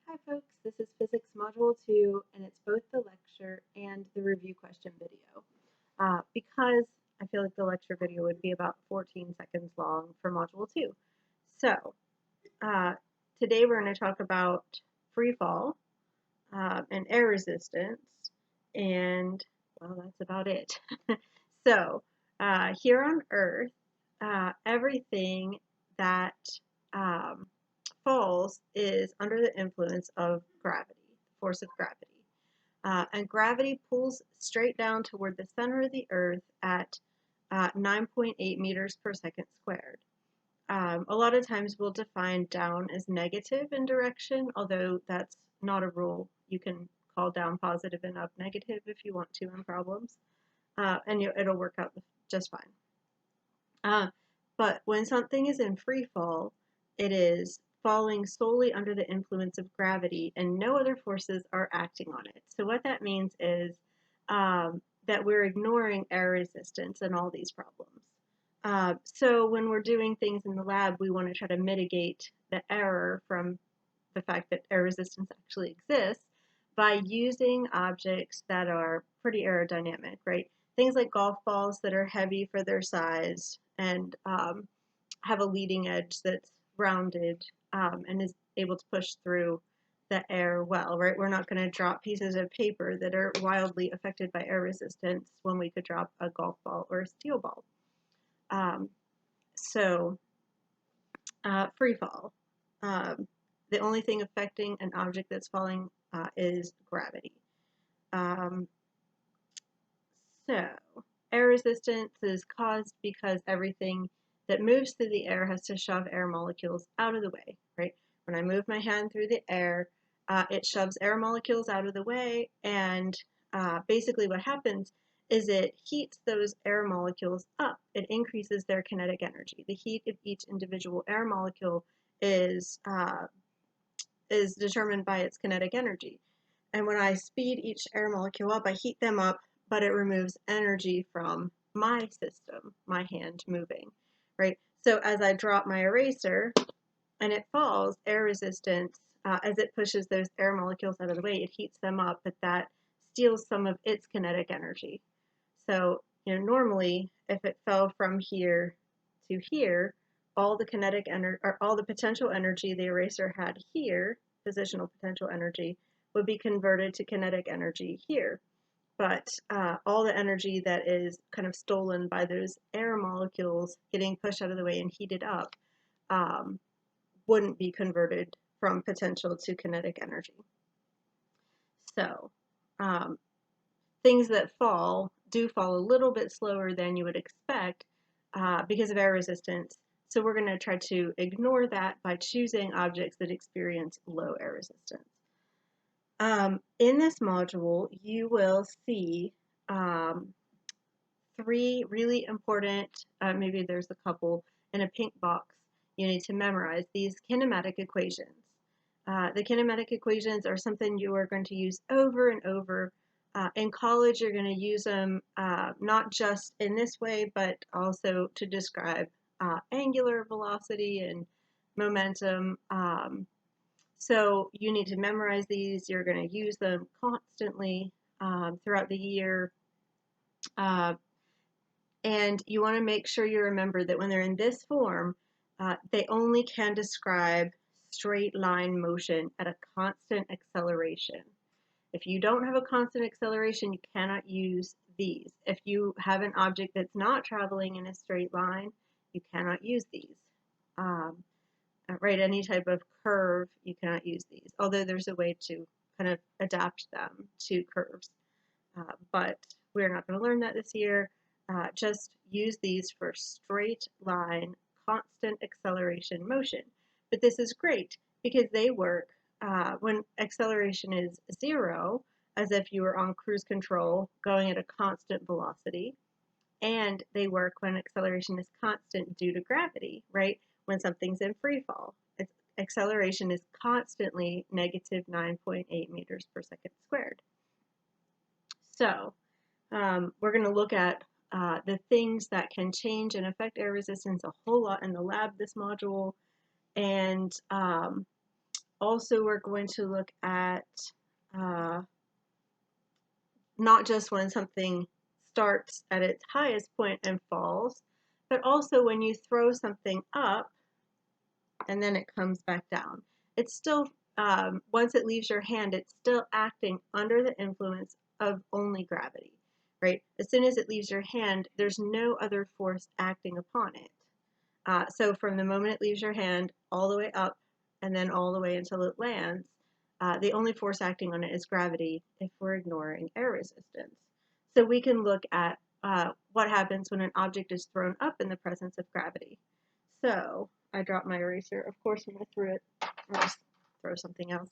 Hi folks, this is Physics Module 2 and it's both the lecture and the review question video. Because I feel like the lecture video would be about 14 seconds long for Module 2. So today we're going to talk about free fall and air resistance, and well, that's about it. So here on Earth, everything that falls is under the influence of gravity, the force of gravity. And gravity pulls straight down toward the center of the Earth at 9.8 meters per second squared. A lot of times we'll define down as negative in direction, although that's not a rule. You can call down positive and up negative if you want to in problems, and it'll work out just fine. But when something is in free fall, it is falling solely under the influence of gravity and no other forces are acting on it. So what that means is that we're ignoring air resistance in all these problems. So when we're doing things in the lab, we want to try to mitigate the error from the fact that air resistance actually exists by using objects that are pretty aerodynamic, right? Things like golf balls that are heavy for their size and have a leading edge that's rounded and is able to push through the air well, right? We're not going to drop pieces of paper that are wildly affected by air resistance when we could drop a golf ball or a steel ball. Free fall. The only thing affecting an object that's falling is gravity. So air resistance is caused because everything that moves through the air has to shove air molecules out of the way, right? When I move my hand through the air, it shoves air molecules out of the way, and basically what happens is it heats those air molecules up. It increases their kinetic energy. The heat of each individual air molecule is determined by its kinetic energy. And when I speed each air molecule up, I heat them up, but it removes energy from my system, my hand moving, right? So as I drop my eraser and it falls, air resistance, as it pushes those air molecules out of the way, it heats them up, but that steals some of its kinetic energy. So, normally if it fell from here to here, all the kinetic energy, or all the potential energy the eraser had here, positional potential energy, would be converted to kinetic energy here. But all the energy that is kind of stolen by those air molecules getting pushed out of the way and heated up wouldn't be converted from potential to kinetic energy. So things that fall do fall a little bit slower than you would expect because of air resistance. So we're going to try to ignore that by choosing objects that experience low air resistance. In this module, you will see three really important, maybe there's a couple in a pink box, you need to memorize these kinematic equations. The kinematic equations are something you are going to use over and over. In college, you're going to use them not just in this way, but also to describe angular velocity and momentum. So you need to memorize these. You're going to use them constantly throughout the year. And you want to make sure you remember that when they're in this form, they only can describe straight line motion at a constant acceleration. If you don't have a constant acceleration, you cannot use these. If you have an object that's not traveling in a straight line, you cannot use these. Right, any type of curve, you cannot use these, although there's a way to kind of adapt them to curves. But we're not going to learn that this year. Just use these for straight line, constant acceleration motion. But this is great because they work when acceleration is 0, as if you were on cruise control going at a constant velocity. And they work when acceleration is constant due to gravity, right? When something's in free fall. Acceleration is constantly negative 9.8 meters per second squared. So we're going to look at the things that can change and affect air resistance a whole lot in the lab this module. And Also, we're going to look at not just when something starts at its highest point and falls, but also when you throw something up and then it comes back down. It's still, once it leaves your hand, it's still acting under the influence of only gravity, right? As soon as it leaves your hand, there's no other force acting upon it. So from the moment it leaves your hand all the way up and then all the way until it lands, the only force acting on it is gravity if we're ignoring air resistance. So we can look at what happens when an object is thrown up in the presence of gravity. So I dropped my eraser, of course, when I threw it. I'll just throw something else.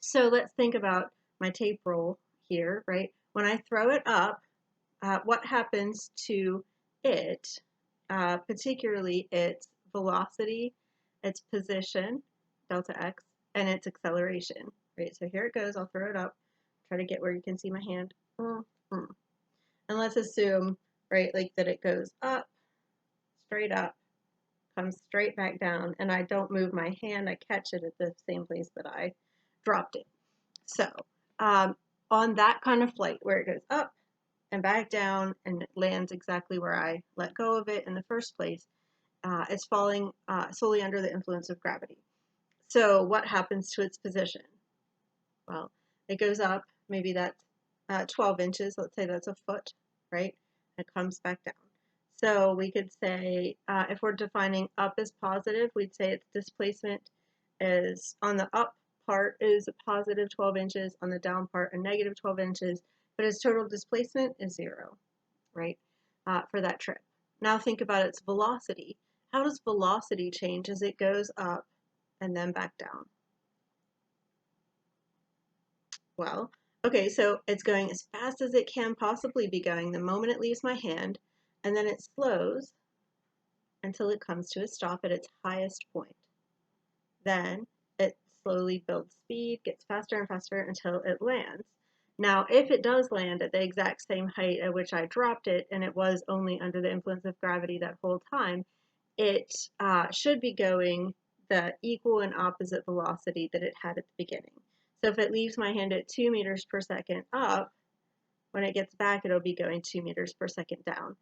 So let's think about my tape roll here, right? When I throw it up, what happens to it, particularly its velocity, its position, delta x, and its acceleration, right? So here it goes, I'll throw it up, try to get where you can see my hand. And let's assume, right, like that it goes up, straight up, comes straight back down, and I don't move my hand, I catch it at the same place that I dropped it. So on that kind of flight where it goes up and back down and it lands exactly where I let go of it in the first place, it's falling solely under the influence of gravity. So what happens to its position? Well, it goes up, maybe that's 12 inches, let's say that's a foot, right? It comes back down. So we could say, if we're defining up as positive, we'd say its displacement is on the up part is a positive 12 inches, on the down part a negative 12 inches, but its total displacement is 0, right, for that trip. Now think about its velocity. How does velocity change as it goes up and then back down? Well, okay, so it's going as fast as it can possibly be going the moment it leaves my hand, and then it slows until it comes to a stop at its highest point. Then it slowly builds speed, gets faster and faster until it lands. Now, if it does land at the exact same height at which I dropped it, and it was only under the influence of gravity that whole time, it should be going the equal and opposite velocity that it had at the beginning. So if it leaves my hand at 2 meters per second up, when it gets back, it'll be going 2 meters per second down.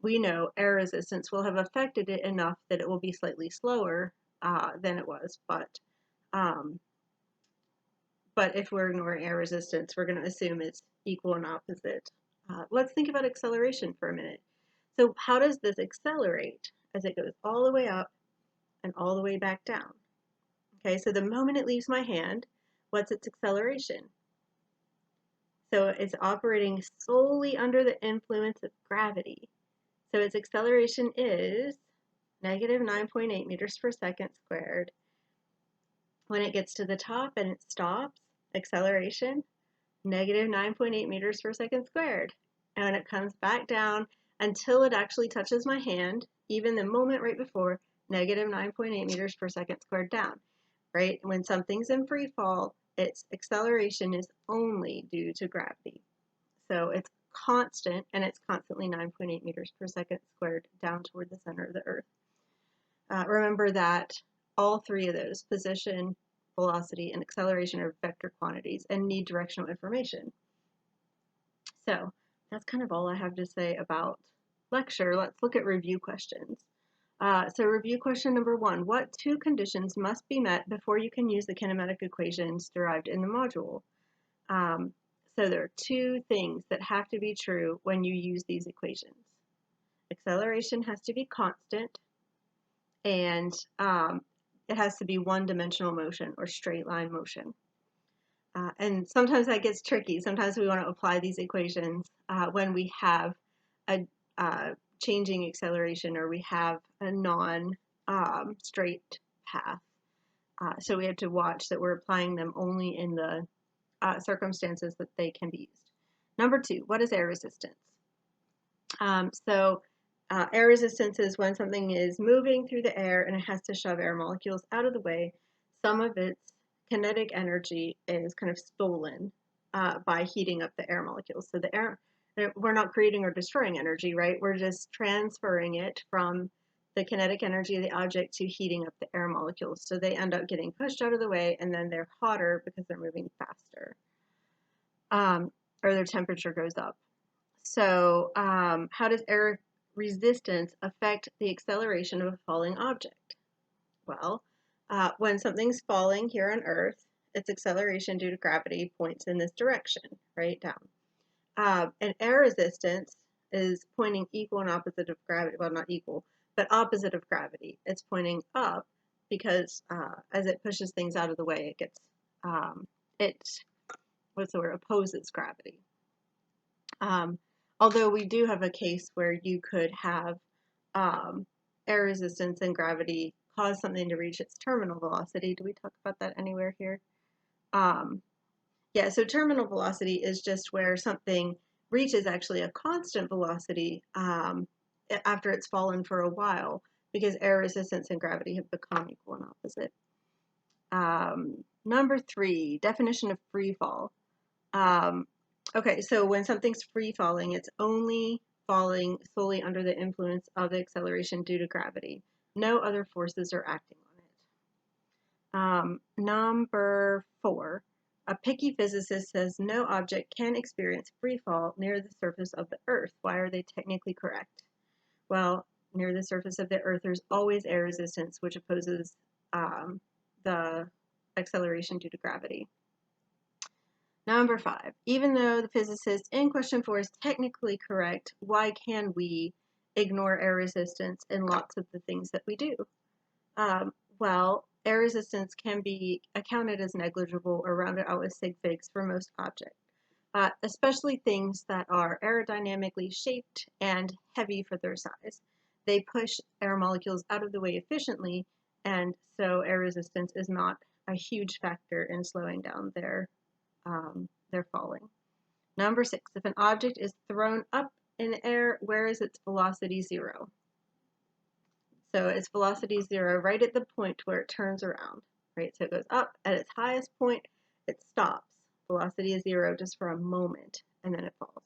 We know air resistance will have affected it enough that it will be slightly slower than it was, but if we're ignoring air resistance, we're going to assume it's equal and opposite. Let's think about acceleration for a minute. So how does this accelerate as it goes all the way up and all the way back down? Okay, so the moment it leaves my hand, what's its acceleration? So it's operating solely under the influence of gravity. So its acceleration is negative 9.8 meters per second squared. When it gets to the top and it stops, acceleration, negative 9.8 meters per second squared. And when it comes back down until it actually touches my hand, even the moment right before, negative 9.8 meters per second squared down, right? When something's in free fall, its acceleration is only due to gravity. So it's constant, and it's constantly 9.8 meters per second squared down toward the center of the Earth. Remember that all three of those, position, velocity, and acceleration, are vector quantities and need directional information. So that's kind of all I have to say about lecture. Let's look at review questions. So review question number 1, what 2 conditions must be met before you can use the kinematic equations derived in the module? So there are 2 things that have to be true when you use these equations. Acceleration has to be constant, and it has to be one-dimensional motion or straight line motion. And sometimes that gets tricky. Sometimes we want to apply these equations when we have a changing acceleration or we have a non-straight path. So we have to watch that we're applying them only in the circumstances that they can be used. Number 2, what is air resistance? Air resistance is when something is moving through the air and it has to shove air molecules out of the way. Some of its kinetic energy is kind of stolen by heating up the air molecules. So the air, we're not creating or destroying energy, right? We're just transferring it from the kinetic energy of the object to heating up the air molecules. So they end up getting pushed out of the way, and then they're hotter because they're moving faster, or their temperature goes up. So how does air resistance affect the acceleration of a falling object? Well, when something's falling here on Earth, its acceleration due to gravity points in this direction, right down. And air resistance is pointing equal and opposite of gravity. Well, not equal, but opposite of gravity. It's pointing up because as it pushes things out of the way, it gets, what's the word, opposes gravity. Although we do have a case where you could have air resistance and gravity cause something to reach its terminal velocity. Do we talk about that anywhere here? Yeah, so terminal velocity is just where something reaches actually a constant velocity after it's fallen for a while, because air resistance and gravity have become equal and opposite. Number 3, definition of free fall. Okay, so when something's free falling, it's only falling solely under the influence of the acceleration due to gravity. No other forces are acting on it. Number 4, a picky physicist says no object can experience free fall near the surface of the Earth. Why are they technically correct? Well, near the surface of the Earth, there's always air resistance, which opposes the acceleration due to gravity. Number 5, even though the physicist in question 4 is technically correct, why can we ignore air resistance in lots of the things that we do? Well, air resistance can be accounted as negligible or rounded out with sig figs for most objects, especially things that are aerodynamically shaped and heavy for their size. They push air molecules out of the way efficiently, and so air resistance is not a huge factor in slowing down their falling. Number 6, if an object is thrown up in the air, where is its velocity 0? So its velocity 0 right at the point where it turns around, right? So it goes up at its highest point, it stops. Velocity is 0 just for a moment, and then it falls.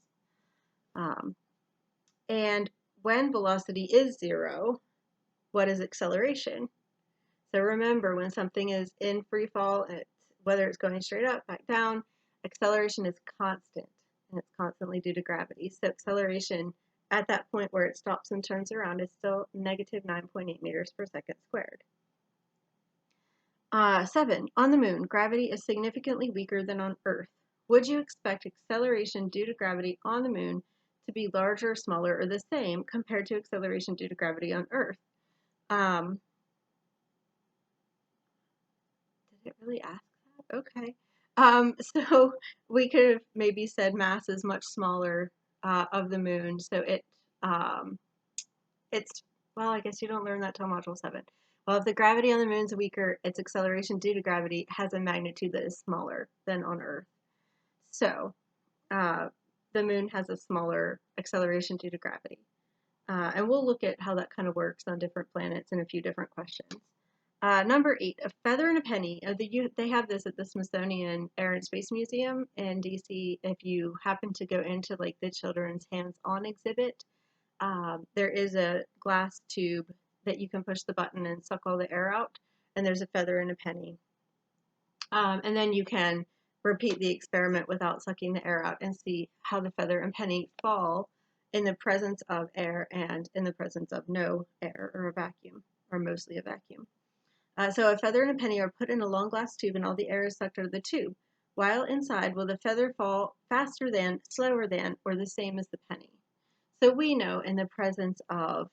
And when velocity is 0, what is acceleration? So remember, when something is in free fall, whether it's going straight up, back down, acceleration is constant, and it's constantly due to gravity. So acceleration at that point where it stops and turns around is still negative 9.8 meters per second squared. 7, on the moon, gravity is significantly weaker than on Earth. Would you expect acceleration due to gravity on the moon to be larger, smaller, or the same compared to acceleration due to gravity on Earth? Did it really ask that? Okay. So we could have maybe said mass is much smaller of the moon, so it's, well, I guess you don't learn that till Module 7. Well, if the gravity on the moon is weaker, its acceleration due to gravity has a magnitude that is smaller than on Earth. So the moon has a smaller acceleration due to gravity. And we'll look at how that kind of works on different planets in a few different questions. Number 8, a feather and a penny. They have this at the Smithsonian Air and Space Museum in DC. If you happen to go into like the children's hands-on exhibit, there is a glass tube that you can push the button and suck all the air out, and there's a feather and a penny. And then you can repeat the experiment without sucking the air out and see how the feather and penny fall in the presence of air and in the presence of no air or a vacuum, or mostly a vacuum. So a feather and a penny are put in a long glass tube and all the air is sucked out of the tube. While inside, will the feather fall faster than, slower than, or the same as the penny? So we know in the presence of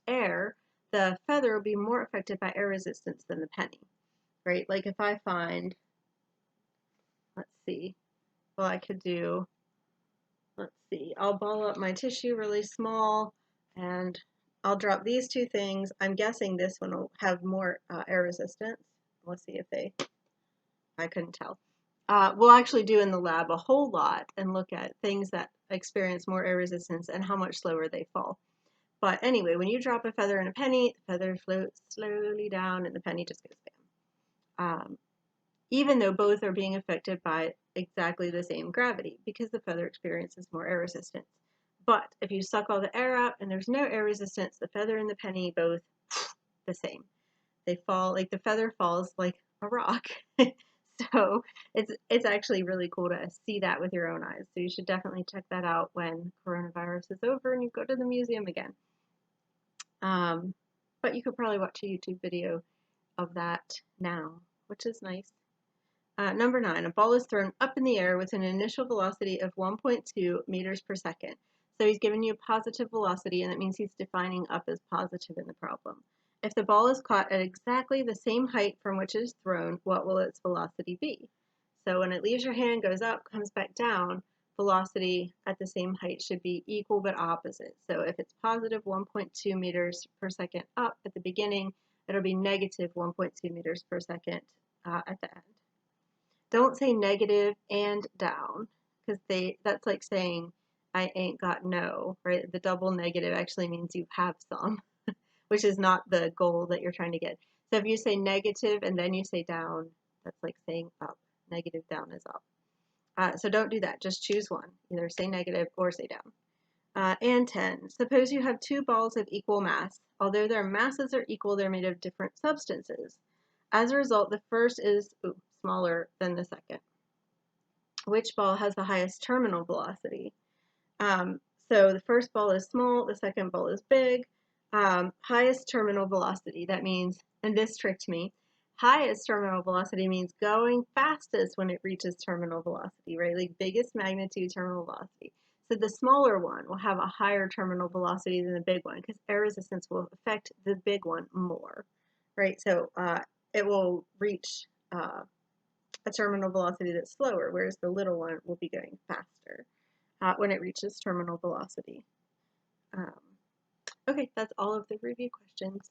air, the feather will be more affected by air resistance than the penny, right? Like if I find, let's see, well I could do, let's see, I'll ball up my tissue really small and I'll drop these two things. I'm guessing this one will have more air resistance. Let's see if I couldn't tell. We'll actually do in the lab a whole lot and look at things that experience more air resistance and how much slower they fall. But anyway, when you drop a feather and a penny, the feather floats slowly down and the penny just goes bam. Even though both are being affected by exactly the same gravity, because the feather experiences more air resistance. But if you suck all the air out and there's no air resistance, the feather and the penny both the same. They fall, like the feather falls like a rock. So it's actually really cool to see that with your own eyes. So you should definitely check that out when coronavirus is over and you go to the museum again. But you could probably watch a YouTube video of that now, which is nice. Number 9, a ball is thrown up in the air with an initial velocity of 1.2 meters per second. So he's giving you a positive velocity, and that means he's defining up as positive in the problem. If the ball is caught at exactly the same height from which it is thrown, what will its velocity be? So when it leaves your hand, goes up, comes back down, velocity at the same height should be equal but opposite. So if it's positive 1.2 meters per second up at the beginning, it'll be negative 1.2 meters per second at the end. Don't say negative and down, because that's like saying I ain't got no, right? The double negative actually means you have some, which is not the goal that you're trying to get. So if you say negative and then you say down, that's like saying up. Negative down is up. So don't do that. Just choose one. Either say negative or say down. And 10. Suppose you have two balls of equal mass. Although their masses are equal, they're made of different substances. As a result, the first is smaller than the second. Which ball has the highest terminal velocity? So the first ball is small, the second ball is big. Highest terminal velocity, that means, and this tricked me, highest terminal velocity means going fastest when it reaches terminal velocity, right? Like biggest magnitude terminal velocity. So the smaller one will have a higher terminal velocity than the big one because air resistance will affect the big one more, right? So it will reach a terminal velocity that's slower, whereas the little one will be going faster when it reaches terminal velocity. Okay, that's all of the review questions.